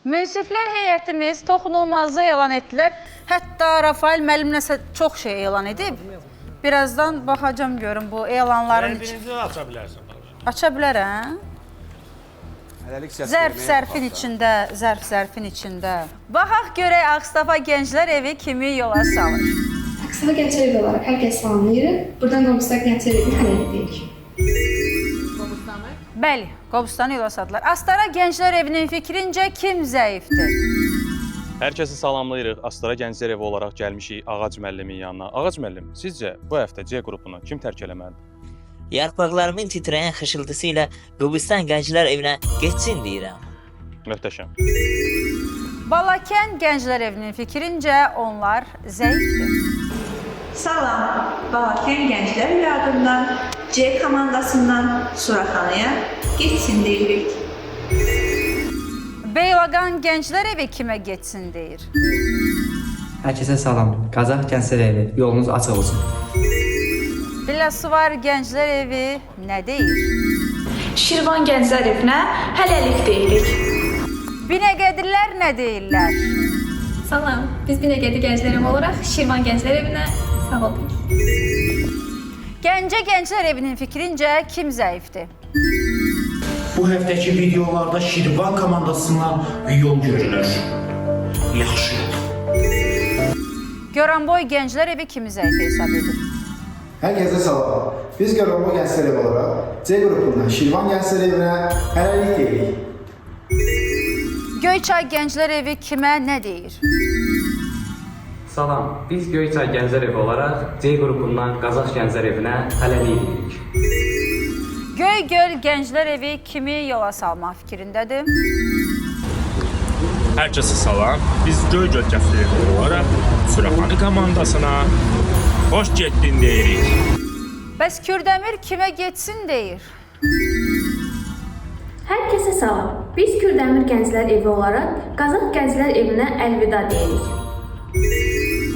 Münsiflər heyətimiz toxunulmazlığı elan etdilər. Hətta Rafael müəllim nəsə çox şey elan edib. Birazdan baxacam görüm bu elanların için. Birinci aça bilərsən. Aça bilərəm. Zərfin içində. Baxaq görək Ağstafa Gənclər Evi kimi yola salır. Ağstafa Gənclər Evi olaraq hər kəs salamlayırıq. Buradan Qobustan Gənclər Evi hələ deyirik. Bəli, Qobustanı yola sadılar. Astara Gənclər Evinin fikrincə kim zəifdir? Hər kəsi salamlayırıq. Astara Gənclər Evi olaraq gəlmişik Ağac müəllimin yanına. Ağac müəllim, sizcə bu həftə C qrupunu kim tərk eləməlidir? Yarpaqlarımın titrəyən xışıltısı ilə Qobustan Gənclər Evinə getsin deyirəm. Möhtəşəm. Balakən Gənclər Evinin fikrincə onlar zəifdir. Salam, Balakən Gənclər Evi adından C komandasından Suraxanıya getsin deyirik. Beyləqan Gənclər Evi kimə getsin deyir? Hər kəsə salam. Qazax Gənclər Evi, yolunuz açıq olsun. Biləsuvar Gənclər Evi nə deyir? Şirvan Gənclər Evinə hələlik deyirik. Binəqədirlər nə deyirlər? Salam, biz Binəqədi Gənclər Evi olaraq Şirvan Gənclər Evinə sağ olun. Gəncə Gənclər Evinin fikrincə kim zəifdir? Bu həftəki videolarda Şirvan komandasından yol görünür. Yaxşı. Goranboy Gənclər Evi kimi zəif hesab edir? Hər kəsə salam. Biz Goranboy Gənclər Evi olaraq C qrupundan Şirvan Gənclər Evinə hələlik deyirik. Göyçay Gənclər Evi kimə nə deyir? Salam. Biz Göyçay Gənclər Evi olaraq C qrupundan Qazax Gənclər Evinə hələlik deyirik. Göygöl Gənclər Evi kimi yola salmaq fikrindədir? Hər kəsə salam. Biz Göygöl Gənclər Evi olaraq Suraxanı komandasına xoş getdin deyirik. Bəs Kürdəmir kimə getsin deyir? Hər kəsə salam. Biz Kürdəmir Gənclər Evi olaraq Qazax Gənclər Evinə əlvida deyirik.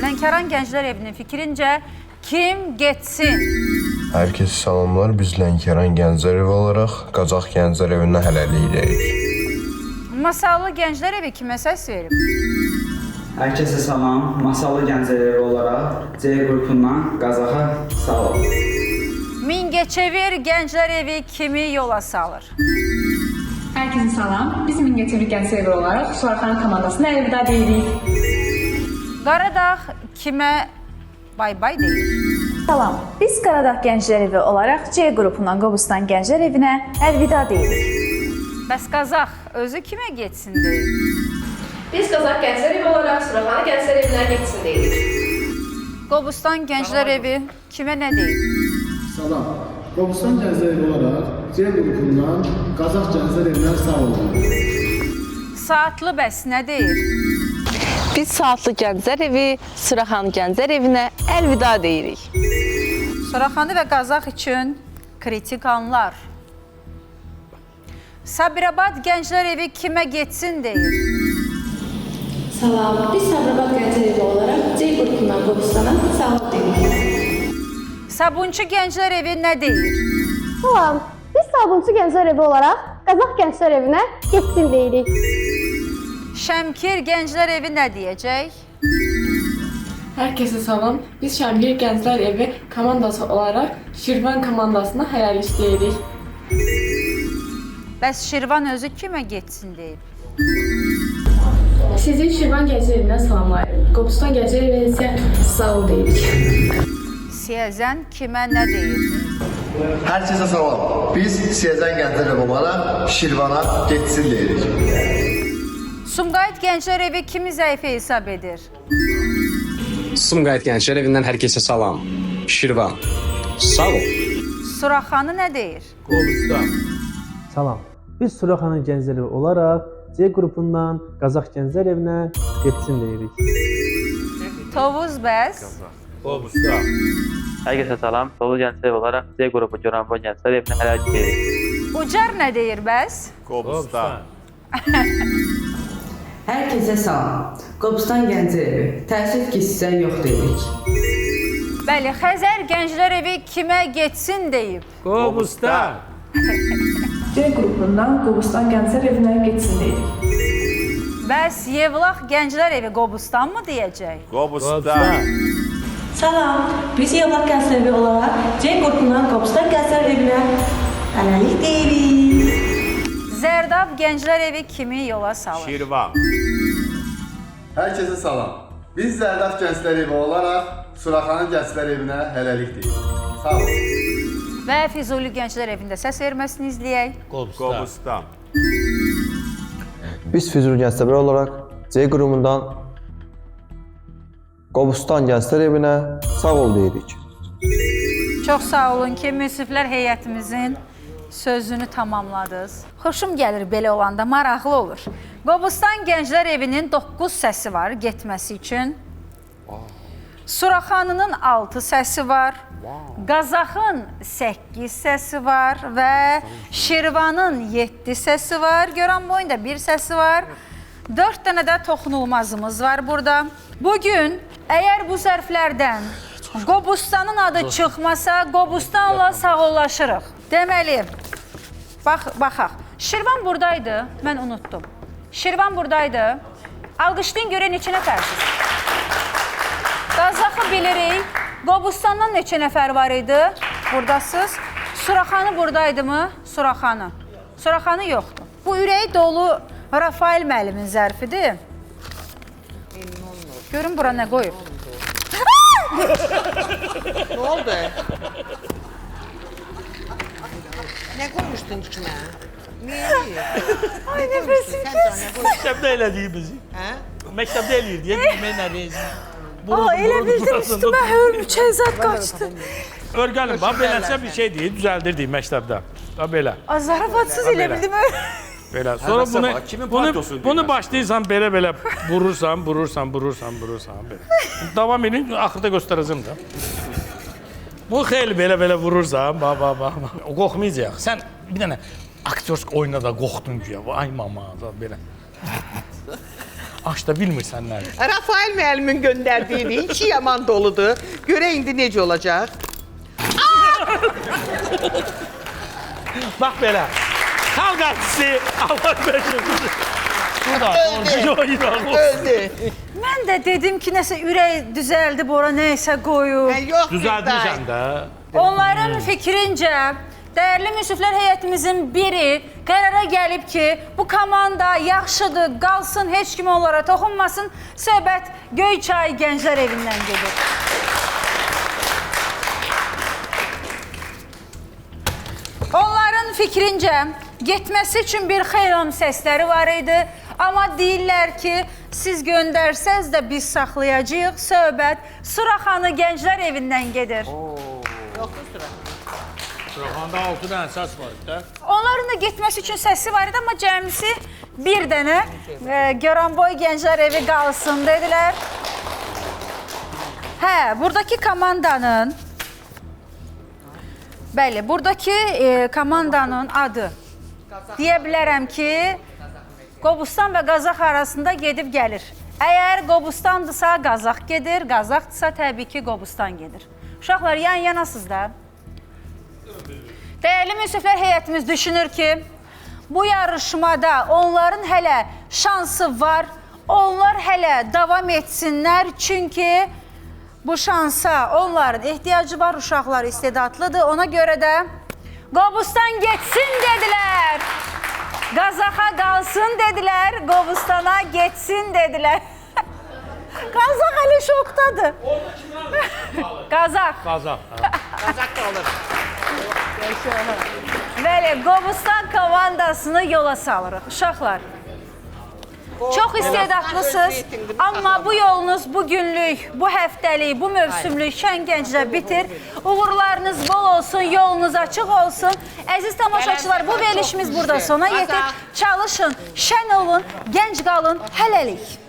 Lənkəran Gənclər Evinin fikrincə kim getsin? Hər kəsə salamlar. Biz Lənkəran Gənclər Evi olaraq Qazax Gənclər Evinə hələlik deyirik. Masallı Gənclər Evi kimə səs verib? Hər kəsə salam. Masallı Gənclər Evi olaraq C qrupundan Qazaxa sağ olun. Mingəçevir Gənclər Evi kimi yola salır? Hər kəsə salam, biz Mingəçevir Gənclər Evi olaraq Suraxanı komandasına əlvida deyirik. Qaradağ kimə bay deyir? Salam. Biz Qaradağ Gənclər Evi olaraq C qrupundan Qobustan Gənclər Evinə əlvida deyirik. Bəs Qazax özü kimə getsin deyir? Biz Qazax Gənclər Evi olaraq Suraxanı Gənclər Evinə getsin deyirik. Qobustan Gənclər Evi kimə nə deyir? Salam. Qobustan Gənclər Evi olaraq C qrupundan Qazax Gənclər Evinə sağ olun. Saatlı bəs nə deyir? Biz Saatlı Gənclər Evi, Suraxanı Gənclər Evinə əlvida deyirik. Suraxanı və Qazax üçün kritik anlar. Sabirabad Gənclər Evi kimə getsin deyir? Salam, biz Sabirabad Gənclər Evi olaraq C qrupundan Qobustana sağ olun deyirik. Sabunçu Gənclər Evi nə deyir? Salam. Biz Sabunçu Gənclər Evi olaraq Qazax Gənclər Evinə getsin deyirik. Şəmkir Gənclər Evi nə deyəcək? Hər kəsə salam, biz Şəmkir Gənclər Evi komandası olaraq Şirvan komandasına hələlik deyirik. Bəs Şirvan özü kimə getsin deyib? Sizi Şirvan Gənclər Evinə salamlayırıq. Qobustan Gənclər Evinə isə sağ ol deyirik. Siyəzən kimə nə deyir? Hər kəsə salam. Biz Siyəzən Gənclər Evi olaraq Şirvana getsin deyirik. Sumqayıt Gənclər Evi kimi zəif hesab edir? Sumqayıt Gənclər Evindən hər kəsə salam. Şirvan, sağ ol. Suraxanı nə deyir? Qobustan. Salam. Biz Suraxanı Gənclər Evi olaraq C qrupundan Qazax Gənclər Evinə getsin deyirik. Tovuz bəs? Qobustan. Hər kəsə salam. Tovuz Gənclər Evi olaraq C qrupu Goranboy Gənclər Evinə hələlik deyirik. Ucar nə deyir bəs? Qobustan. Hər kəsə salam. Qobustan Gənclər Evi. Təəssüf ki, sizə yox deyirik. Bəli, Xəzər Gənclər Evi kimə getsin deyib? Qobustan. C qrupundan Qobustan Gənclər Evinə getsin deyirik. Bəs Yevlax Gənclər Evi Qobustan mı deyəcək? Qobustan. Salam, biz Yevlax Gənclər Evi olaraq C qrupundan Qobustan Gənclər Evinə hələlik deyirik. Zərdab Gənclər Evi kimi yola salır? Şirvan. Herkese salam. Biz Zərdab Gənclər Evi olaraq Suraxanı Gənclər Evinə hələlik deyirik. Sağ olun. Və Füzuli Gənclər Evində səs verməsini izləyək. Qobustan. Biz Füzuli Gənclər Evi olaraq C qrupundan Qobustan Gənclər Evinə sağ ol deyirik. Çox sağ olun ki, müsiflər heyətimizin sözünü tamamladınız. Xoşum gəlir belə olanda, maraqlı olur. Qobustan Gənclər Evinin 9 səsi var getməsi üçün. Suraxanının 6 səsi var. Qazaxın 8 səsi var və Şirvanın 7 səsi var. Goranboyun da 1 səsi var. 4 dənə də toxunulmazımız var burada. Bugün əgər bu zərflərdən Qobustanın adı çıxmasa, Qobustanla sağollaşırıq. Deməli, baxaq. Şirvan buradaydı, mən unutdum. Şirvan buradaydı. Alqışlayın görək neçə nəfərsiz. Qazaxı bilirik. Qobustandan neçə nəfər var idi? Buradasınız. Suraxanı buradaydı mı? Suraxanı. Suraxanı yoxdur. Bu ürəyi dolu Rafael müəllimin zərfidir. Görün bura nə qoyub. Ne oldu? Ne koymuştun içine? Niye? Ay nəfəsim kəsin. Məktəbdə elədiyimizi. Məktəbdə eləyir deyə bilməyinə rezin. Elə bildim üstümə hörmüçəyzat qaçdı. Örgəlim, beləsə bir şey deyil, düzəldirdik məktəbdə. Belə. Zarafatsız elə bildim. Belə. Sonra bunu başlayırsan belə vurursan, belə. Davam edin, axırda göstərəcəm də. Bu xeyli belə vurursan, qorxmayacaq. Sən bir dənə aktyorsk oyuna da qorxdun ki, ay mama, belə. Aç da bilmirsən nədir. Rafael müəllimin göndərdiyi içi yaman doludur. Görə indi necə olacaq? Bax belə. Xalq artisti Allah bəşədir. Öldü. Mən də dedim ki, nəsə ürək düzəldi, bora nəysə qoyub. Düzəldirsən də. Onların fikrincə, dəyərli müsiflər heyətimizin biri qərara gəlib ki, bu komanda yaxşıdır, qalsın, heç kim onlara toxunmasın, söhbət Göyçay Gənclər Evindən gedir. Onların fikrincə, getməsi üçün bir xeyram səsləri var idi, amma deyirlər ki, siz göndərsəz də biz saxlayacağıq, söhbət Suraxanı Gənclər Evindən gedir. Yoxdur Suraxanı. Suraxanda 6 dənə səs var da. Onların da getməsi üçün səsi var idi, amma cəmisi bir dənə Goranboy Gənclər Evi qalsın dedilər. Buradakı komandanın Bəli, buradakı komandanın adı deyə bilərəm ki, Qobustan və Qazax arasında gedib gəlir. Əgər Qobustandırsa, Qazax gedir, Qazaxdırsa, təbii ki, Qobustan gedir. Uşaqlar, yan-yanasınız da. Dəyərli müsiflər heyətimiz düşünür ki, bu yarışmada onların hələ şansı var, onlar hələ davam etsinlər, çünki bu şansa onların ehtiyacı var, uşaqlar istedadlıdır. Ona görə də Qobustan getsin dedilər. Qazaxa qalsın dedilər, Qobustana getsin dedilər. Qazax hələ şokdadır. Qazax. Qazax da olur. Bəli, Qobustan komandasını yola salırıq. Uşaqlar. Çox istedadlısınız, amma bu yolunuz bu günlük, bu həftəlik, bu mövsümlük şən gənclə bitir. Uğurlarınız bol olsun, yolunuz açıq olsun. Əziz tamaşaçılar, bu verilişimiz burada sona yetir. Çalışın, şən olun, gənc qalın, hələlik.